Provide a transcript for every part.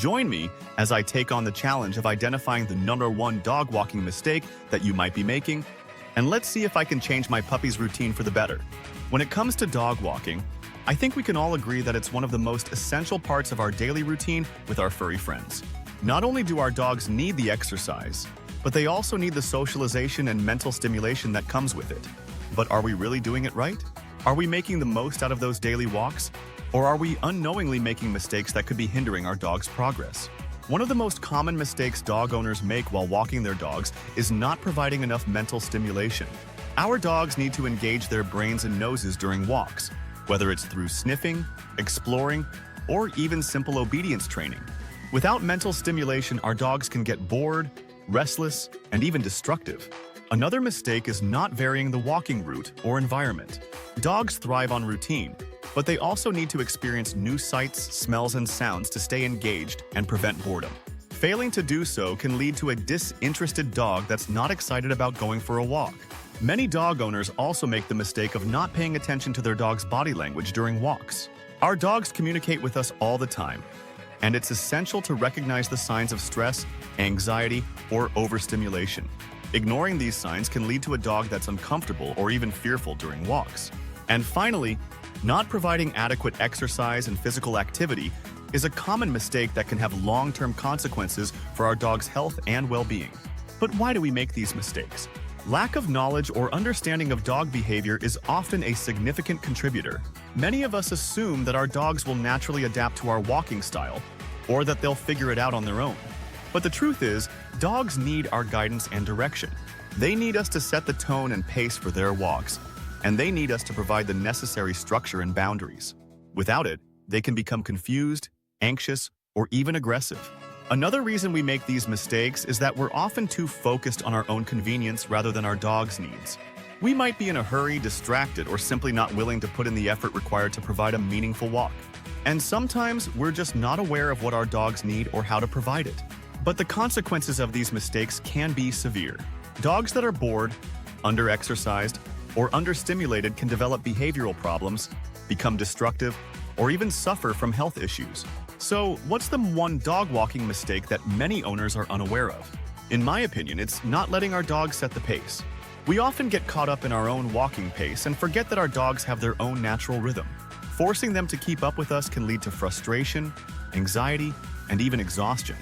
Join me as I take on the challenge of identifying the #1 dog walking mistake that you might be making, and let's see if I can change my puppy's routine for the better. When it comes to dog walking, I think we can all agree that it's one of the most essential parts of our daily routine with our furry friends. Not only do our dogs need the exercise, but they also need the socialization and mental stimulation that comes with it. But are we really doing it right? Are we making the most out of those daily walks? Or are we unknowingly making mistakes that could be hindering our dog's progress? One of the most common mistakes dog owners make while walking their dogs is not providing enough mental stimulation. Our dogs need to engage their brains and noses during walks, whether it's through sniffing, exploring, or even simple obedience training. Without mental stimulation, our dogs can get bored, restless, and even destructive. Another mistake is not varying the walking route or environment. Dogs thrive on routine, but they also need to experience new sights, smells, and sounds to stay engaged and prevent boredom. Failing to do so can lead to a disinterested dog that's not excited about going for a walk. Many dog owners also make the mistake of not paying attention to their dog's body language during walks. Our dogs communicate with us all the time, and it's essential to recognize the signs of stress, anxiety, or overstimulation. Ignoring these signs can lead to a dog that's uncomfortable or even fearful during walks. And finally, not providing adequate exercise and physical activity is a common mistake that can have long-term consequences for our dog's health and well-being. But why do we make these mistakes? Lack of knowledge or understanding of dog behavior is often a significant contributor. Many of us assume that our dogs will naturally adapt to our walking style, or that they'll figure it out on their own. But the truth is, dogs need our guidance and direction. They need us to set the tone and pace for their walks, and they need us to provide the necessary structure and boundaries. Without it, they can become confused, anxious, or even aggressive. Another reason we make these mistakes is that we're often too focused on our own convenience rather than our dog's needs. We might be in a hurry, distracted, or simply not willing to put in the effort required to provide a meaningful walk. And sometimes we're just not aware of what our dogs need or how to provide it. But the consequences of these mistakes can be severe. Dogs that are bored, under-exercised, or understimulated can develop behavioral problems, become destructive, or even suffer from health issues. So, what's the one dog walking mistake that many owners are unaware of? In my opinion, it's not letting our dogs set the pace. We often get caught up in our own walking pace and forget that our dogs have their own natural rhythm. Forcing them to keep up with us can lead to frustration, anxiety, and even exhaustion.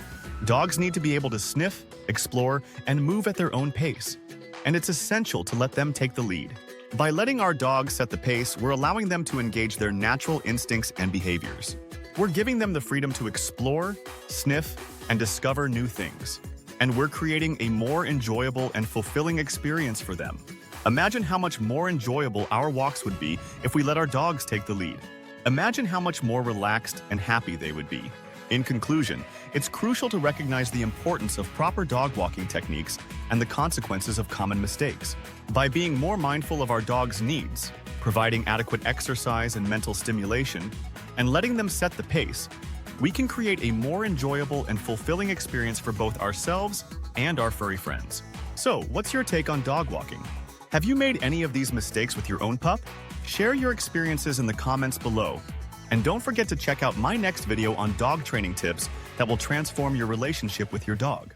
Dogs need to be able to sniff, explore, and move at their own pace, and it's essential to let them take the lead. By letting our dogs set the pace, we're allowing them to engage their natural instincts and behaviors. We're giving them the freedom to explore, sniff, and discover new things. And we're creating a more enjoyable and fulfilling experience for them. Imagine how much more enjoyable our walks would be if we let our dogs take the lead. Imagine how much more relaxed and happy they would be. In conclusion, it's crucial to recognize the importance of proper dog walking techniques and the consequences of common mistakes. By being more mindful of our dog's needs, providing adequate exercise and mental stimulation, and letting them set the pace, we can create a more enjoyable and fulfilling experience for both ourselves and our furry friends. So, what's your take on dog walking? Have you made any of these mistakes with your own pup? Share your experiences in the comments below. And don't forget to check out my next video on dog training tips that will transform your relationship with your dog.